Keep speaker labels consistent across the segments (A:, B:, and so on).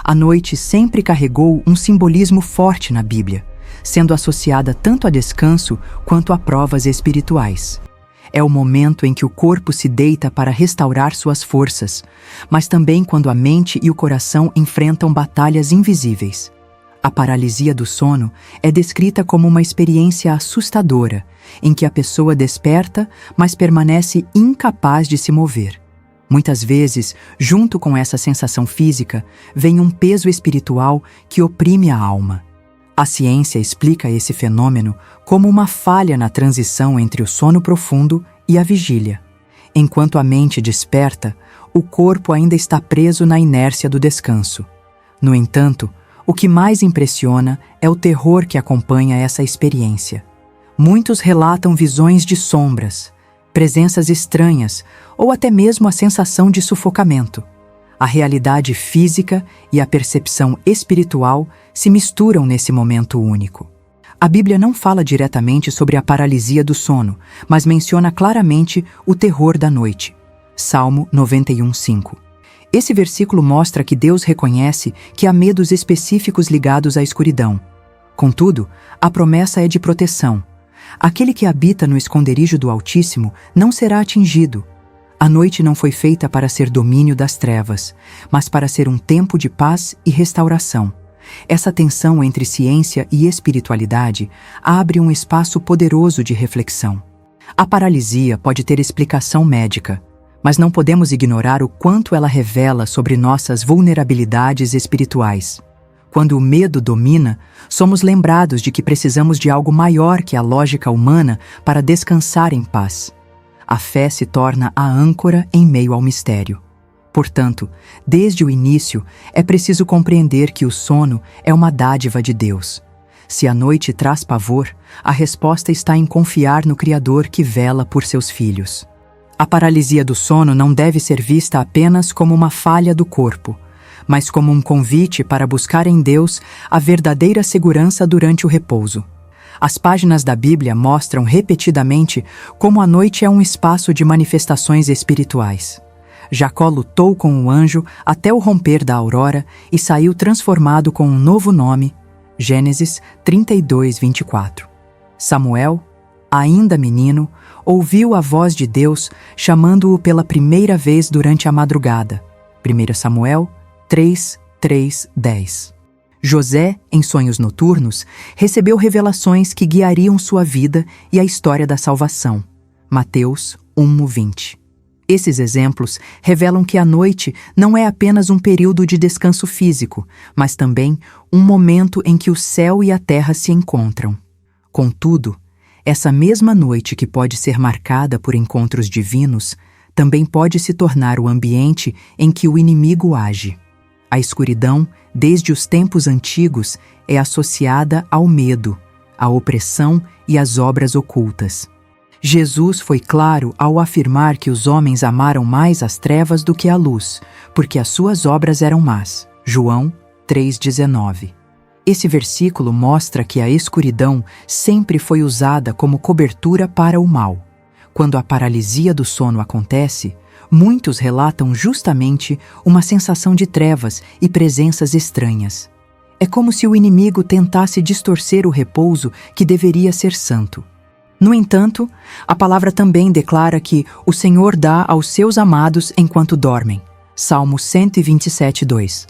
A: A noite sempre carregou um simbolismo forte na Bíblia, sendo associada tanto a descanso quanto a provas espirituais. É o momento em que o corpo se deita para restaurar suas forças, mas também quando a mente e o coração enfrentam batalhas invisíveis. A paralisia do sono é descrita como uma experiência assustadora, em que a pessoa desperta, mas permanece incapaz de se mover. Muitas vezes, junto com essa sensação física, vem um peso espiritual que oprime a alma. A ciência explica esse fenômeno como uma falha na transição entre o sono profundo e a vigília. Enquanto a mente desperta, o corpo ainda está preso na inércia do descanso. No entanto, o que mais impressiona é o terror que acompanha essa experiência. Muitos relatam visões de sombras, presenças estranhas ou até mesmo a sensação de sufocamento. A realidade física e a percepção espiritual se misturam nesse momento único. A Bíblia não fala diretamente sobre a paralisia do sono, mas menciona claramente o terror da noite. Salmo 91:5. Esse versículo mostra que Deus reconhece que há medos específicos ligados à escuridão. Contudo, a promessa é de proteção. Aquele que habita no esconderijo do Altíssimo não será atingido. A noite não foi feita para ser domínio das trevas, mas para ser um tempo de paz e restauração. Essa tensão entre ciência e espiritualidade abre um espaço poderoso de reflexão. A paralisia pode ter explicação médica, mas não podemos ignorar o quanto ela revela sobre nossas vulnerabilidades espirituais. Quando o medo domina, somos lembrados de que precisamos de algo maior que a lógica humana para descansar em paz. A fé se torna a âncora em meio ao mistério. Portanto, desde o início, é preciso compreender que o sono é uma dádiva de Deus. Se a noite traz pavor, a resposta está em confiar no Criador que vela por seus filhos. A paralisia do sono não deve ser vista apenas como uma falha do corpo, mas como um convite para buscar em Deus a verdadeira segurança durante o repouso. As páginas da Bíblia mostram repetidamente como a noite é um espaço de manifestações espirituais. Jacó lutou com o anjo até o romper da aurora e saiu transformado com um novo nome, Gênesis 32:24. Samuel, ainda menino, ouviu a voz de Deus chamando-o pela primeira vez durante a madrugada, 1 Samuel 3:10. José, em sonhos noturnos, recebeu revelações que guiariam sua vida e a história da salvação. Mateus 1:20. Esses exemplos revelam que a noite não é apenas um período de descanso físico, mas também um momento em que o céu e a terra se encontram. Contudo, essa mesma noite que pode ser marcada por encontros divinos, também pode se tornar o ambiente em que o inimigo age. A escuridão, desde os tempos antigos, é associada ao medo, à opressão e às obras ocultas. Jesus foi claro ao afirmar que os homens amaram mais as trevas do que a luz, porque as suas obras eram más. João 3:19. Esse versículo mostra que a escuridão sempre foi usada como cobertura para o mal. Quando a paralisia do sono acontece, muitos relatam justamente uma sensação de trevas e presenças estranhas. É como se o inimigo tentasse distorcer o repouso que deveria ser santo. No entanto, a palavra também declara que o Senhor dá aos seus amados enquanto dormem. Salmo 127:2.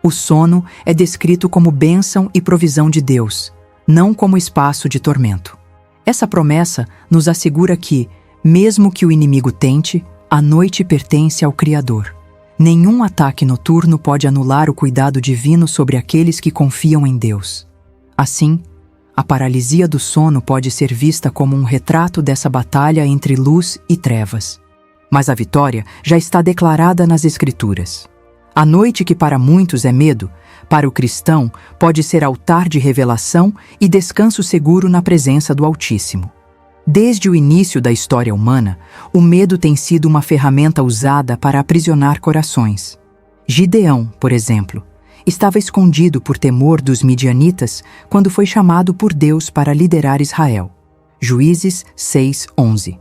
A: O sono é descrito como bênção e provisão de Deus, não como espaço de tormento. Essa promessa nos assegura que, mesmo que o inimigo tente, a noite pertence ao Criador. Nenhum ataque noturno pode anular o cuidado divino sobre aqueles que confiam em Deus. Assim, a paralisia do sono pode ser vista como um retrato dessa batalha entre luz e trevas. Mas a vitória já está declarada nas Escrituras. A noite que para muitos é medo, para o cristão pode ser altar de revelação e descanso seguro na presença do Altíssimo. Desde o início da história humana, o medo tem sido uma ferramenta usada para aprisionar corações. Gideão, por exemplo, estava escondido por temor dos midianitas quando foi chamado por Deus para liderar Israel. Juízes 6:11.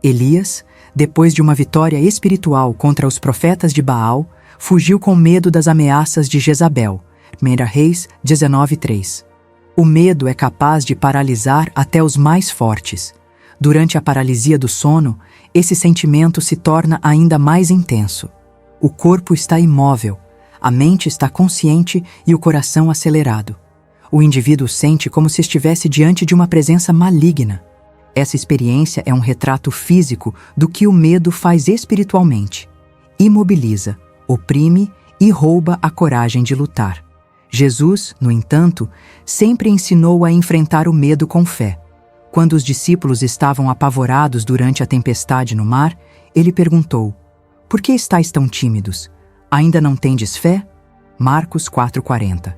A: Elias, depois de uma vitória espiritual contra os profetas de Baal, fugiu com medo das ameaças de Jezabel. 1 Reis 19:3. O medo é capaz de paralisar até os mais fortes. Durante a paralisia do sono, esse sentimento se torna ainda mais intenso. O corpo está imóvel, a mente está consciente e o coração acelerado. O indivíduo sente como se estivesse diante de uma presença maligna. Essa experiência é um retrato físico do que o medo faz espiritualmente. Imobiliza, oprime e rouba a coragem de lutar. Jesus, no entanto, sempre ensinou a enfrentar o medo com fé. Quando os discípulos estavam apavorados durante a tempestade no mar, ele perguntou: "Por que estáis tão tímidos? Ainda não tendes fé?" Marcos 4:40.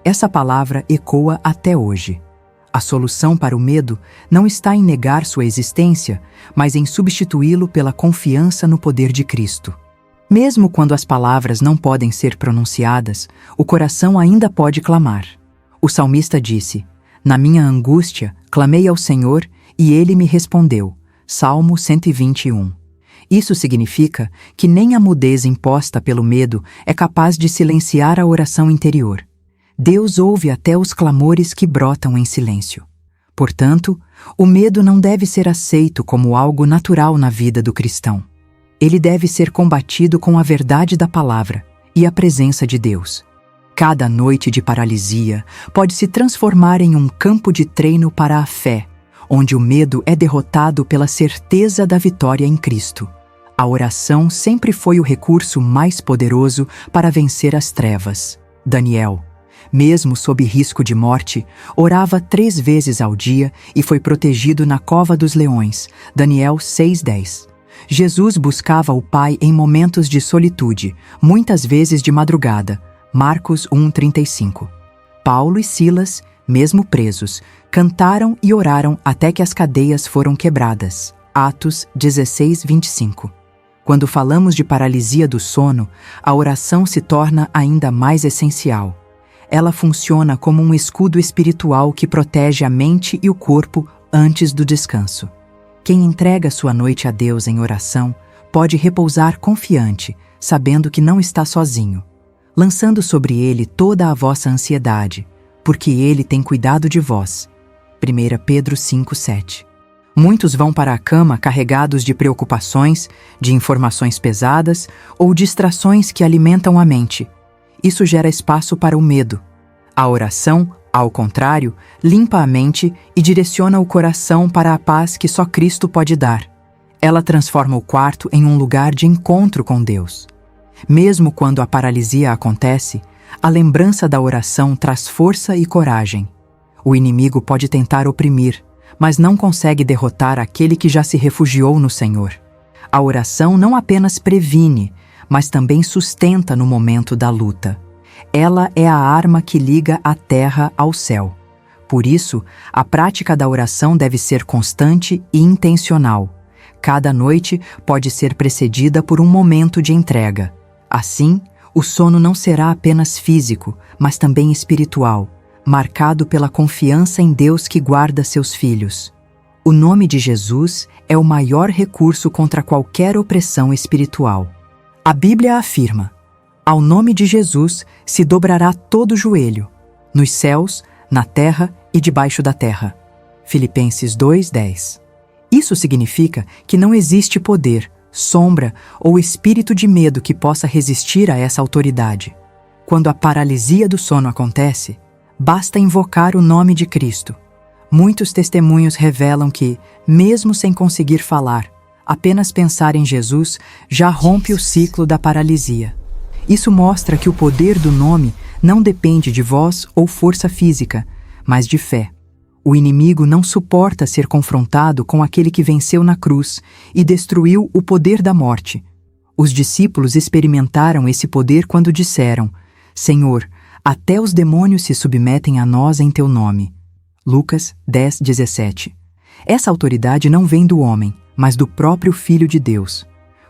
A: Essa palavra ecoa até hoje. A solução para o medo não está em negar sua existência, mas em substituí-lo pela confiança no poder de Cristo. Mesmo quando as palavras não podem ser pronunciadas, o coração ainda pode clamar. O salmista disse: "Na minha angústia, clamei ao Senhor e Ele me respondeu." Salmo 121. Isso significa que nem a mudez imposta pelo medo é capaz de silenciar a oração interior. Deus ouve até os clamores que brotam em silêncio. Portanto, o medo não deve ser aceito como algo natural na vida do cristão. Ele deve ser combatido com a verdade da palavra e a presença de Deus. Cada noite de paralisia pode se transformar em um campo de treino para a fé, onde o medo é derrotado pela certeza da vitória em Cristo. A oração sempre foi o recurso mais poderoso para vencer as trevas. Daniel, mesmo sob risco de morte, orava 3 vezes ao dia e foi protegido na cova dos leões. Daniel 6:10. Jesus buscava o Pai em momentos de solitude, muitas vezes de madrugada. Marcos 1:35. Paulo e Silas, mesmo presos, cantaram e oraram até que as cadeias foram quebradas. Atos 16:25. Quando falamos de paralisia do sono, a oração se torna ainda mais essencial. Ela funciona como um escudo espiritual que protege a mente e o corpo antes do descanso. Quem entrega sua noite a Deus em oração pode repousar confiante, sabendo que não está sozinho, lançando sobre Ele toda a vossa ansiedade, porque Ele tem cuidado de vós. 1 Pedro 5:7. Muitos vão para a cama carregados de preocupações, de informações pesadas ou distrações que alimentam a mente. Isso gera espaço para o medo. A oração, ao contrário, limpa a mente e direciona o coração para a paz que só Cristo pode dar. Ela transforma o quarto em um lugar de encontro com Deus. Mesmo quando a paralisia acontece, a lembrança da oração traz força e coragem. O inimigo pode tentar oprimir, mas não consegue derrotar aquele que já se refugiou no Senhor. A oração não apenas previne, mas também sustenta no momento da luta. Ela é a arma que liga a terra ao céu. Por isso, a prática da oração deve ser constante e intencional. Cada noite pode ser precedida por um momento de entrega. Assim, o sono não será apenas físico, mas também espiritual, marcado pela confiança em Deus que guarda seus filhos. O nome de Jesus é o maior recurso contra qualquer opressão espiritual. A Bíblia afirma: "Ao nome de Jesus se dobrará todo joelho, nos céus, na terra e debaixo da terra." Filipenses 2:10. Isso significa que não existe poder, sombra ou espírito de medo que possa resistir a essa autoridade. Quando a paralisia do sono acontece, basta invocar o nome de Cristo. Muitos testemunhos revelam que, mesmo sem conseguir falar, apenas pensar em Jesus já rompe o ciclo da paralisia. Isso mostra que o poder do nome não depende de voz ou força física, mas de fé. O inimigo não suporta ser confrontado com aquele que venceu na cruz e destruiu o poder da morte. Os discípulos experimentaram esse poder quando disseram: "Senhor, até os demônios se submetem a nós em teu nome." Lucas 10:17. Essa autoridade não vem do homem, mas do próprio Filho de Deus.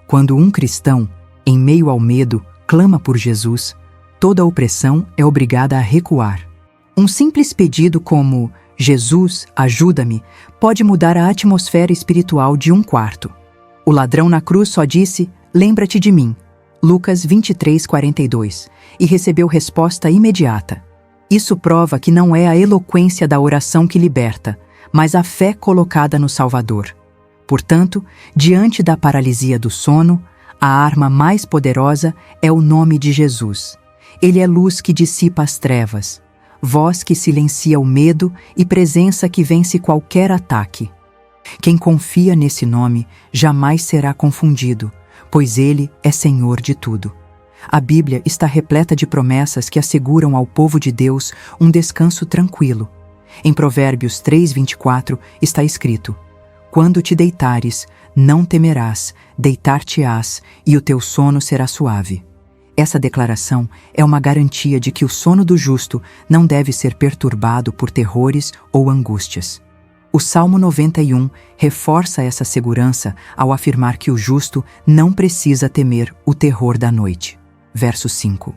A: Quando um cristão, em meio ao medo, clama por Jesus, toda a opressão é obrigada a recuar. Um simples pedido como "Jesus, ajuda-me", pode mudar a atmosfera espiritual de um quarto. O ladrão na cruz só disse: "Lembra-te de mim." Lucas 23:42, e recebeu resposta imediata. Isso prova que não é a eloquência da oração que liberta, mas a fé colocada no Salvador. Portanto, diante da paralisia do sono, a arma mais poderosa é o nome de Jesus. Ele é luz que dissipa as trevas, voz que silencia o medo e presença que vence qualquer ataque. Quem confia nesse nome jamais será confundido, pois Ele é Senhor de tudo. A Bíblia está repleta de promessas que asseguram ao povo de Deus um descanso tranquilo. Em Provérbios 3:24 está escrito: quando te deitares, não temerás, deitar-te-ás, e o teu sono será suave. Essa declaração é uma garantia de que o sono do justo não deve ser perturbado por terrores ou angústias. O Salmo 91 reforça essa segurança ao afirmar que o justo não precisa temer o terror da noite. Verso 5.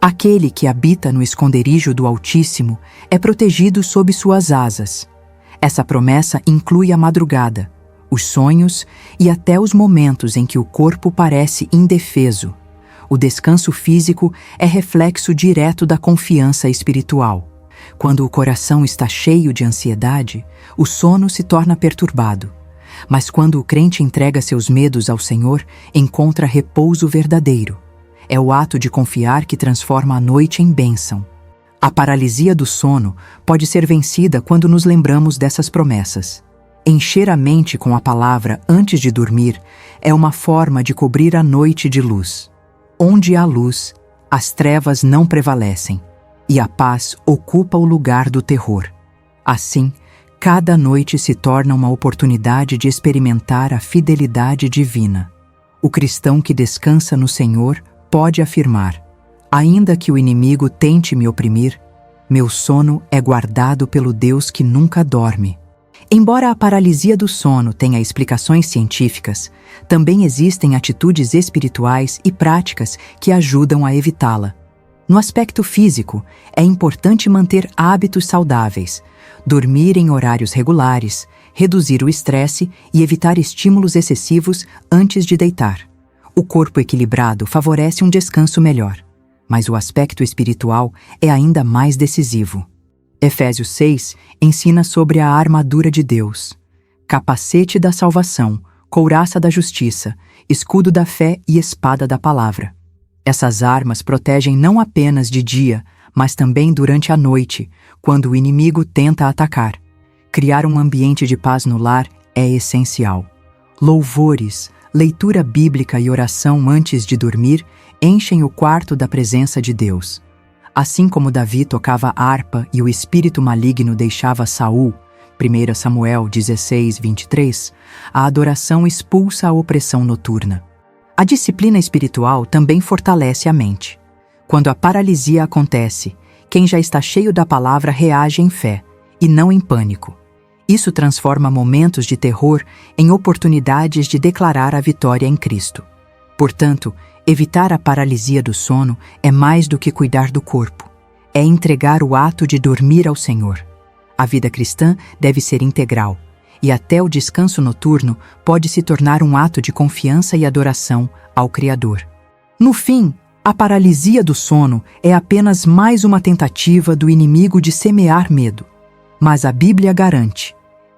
A: Aquele que habita no esconderijo do Altíssimo é protegido sob suas asas. Essa promessa inclui a madrugada, os sonhos e até os momentos em que o corpo parece indefeso. O descanso físico é reflexo direto da confiança espiritual. Quando o coração está cheio de ansiedade, o sono se torna perturbado. Mas quando o crente entrega seus medos ao Senhor, encontra repouso verdadeiro. É o ato de confiar que transforma a noite em bênção. A paralisia do sono pode ser vencida quando nos lembramos dessas promessas. Encher a mente com a palavra antes de dormir é uma forma de cobrir a noite de luz. Onde há luz, as trevas não prevalecem, e a paz ocupa o lugar do terror. Assim, cada noite se torna uma oportunidade de experimentar a fidelidade divina. O cristão que descansa no Senhor pode afirmar: ainda que o inimigo tente me oprimir, meu sono é guardado pelo Deus que nunca dorme. Embora a paralisia do sono tenha explicações científicas, também existem atitudes espirituais e práticas que ajudam a evitá-la. No aspecto físico, é importante manter hábitos saudáveis, dormir em horários regulares, reduzir o estresse e evitar estímulos excessivos antes de deitar. O corpo equilibrado favorece um descanso melhor, mas o aspecto espiritual é ainda mais decisivo. Efésios 6 ensina sobre a armadura de Deus: capacete da salvação, couraça da justiça, escudo da fé e espada da palavra. Essas armas protegem não apenas de dia, mas também durante a noite, quando o inimigo tenta atacar. Criar um ambiente de paz no lar é essencial. Louvores, leitura bíblica e oração antes de dormir enchem o quarto da presença de Deus. Assim como Davi tocava harpa e o espírito maligno deixava Saul, 1 Samuel 16:23, a adoração expulsa a opressão noturna. A disciplina espiritual também fortalece a mente. Quando a paralisia acontece, quem já está cheio da palavra reage em fé, e não em pânico. Isso transforma momentos de terror em oportunidades de declarar a vitória em Cristo. Portanto, evitar a paralisia do sono é mais do que cuidar do corpo. É entregar o ato de dormir ao Senhor. A vida cristã deve ser integral, e até o descanso noturno pode se tornar um ato de confiança e adoração ao Criador. No fim, a paralisia do sono é apenas mais uma tentativa do inimigo de semear medo. Mas a Bíblia garante: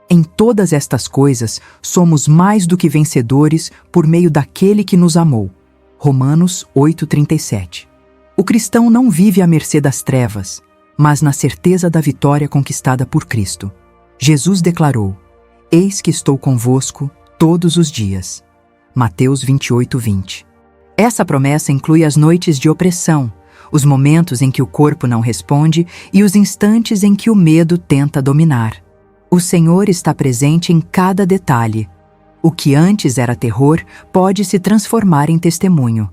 A: em todas estas coisas somos mais do que vencedores por meio daquele que nos amou. Romanos 8:37. O cristão não vive à mercê das trevas, mas na certeza da vitória conquistada por Cristo. Jesus declarou: eis que estou convosco todos os dias. Mateus 28:20. Essa promessa inclui as noites de opressão, os momentos em que o corpo não responde e os instantes em que o medo tenta dominar. O Senhor está presente em cada detalhe. O que antes era terror pode se transformar em testemunho.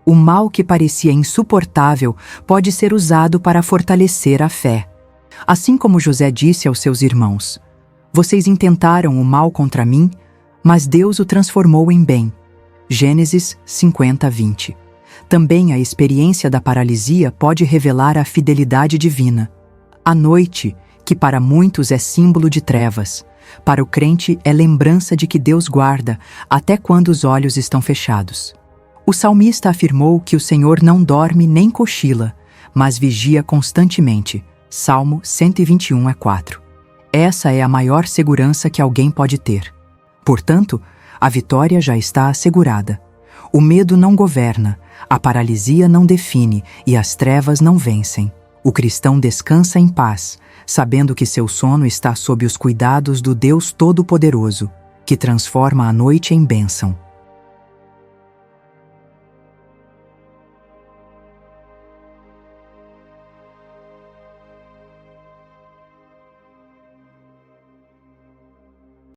A: O mal que parecia insuportável pode ser usado para fortalecer a fé. Assim como José disse aos seus irmãos: vocês intentaram o mal contra mim, mas Deus o transformou em bem. Gênesis 50:20. Também a experiência da paralisia pode revelar a fidelidade divina. A noite, que para muitos é símbolo de trevas, para o crente é lembrança de que Deus guarda até quando os olhos estão fechados. O salmista afirmou que o Senhor não dorme nem cochila, mas vigia constantemente. Salmo 121:4. Essa é a maior segurança que alguém pode ter. Portanto, a vitória já está assegurada. O medo não governa, a paralisia não define e as trevas não vencem. O cristão descansa em paz, sabendo que seu sono está sob os cuidados do Deus Todo-Poderoso, que transforma a noite em bênção.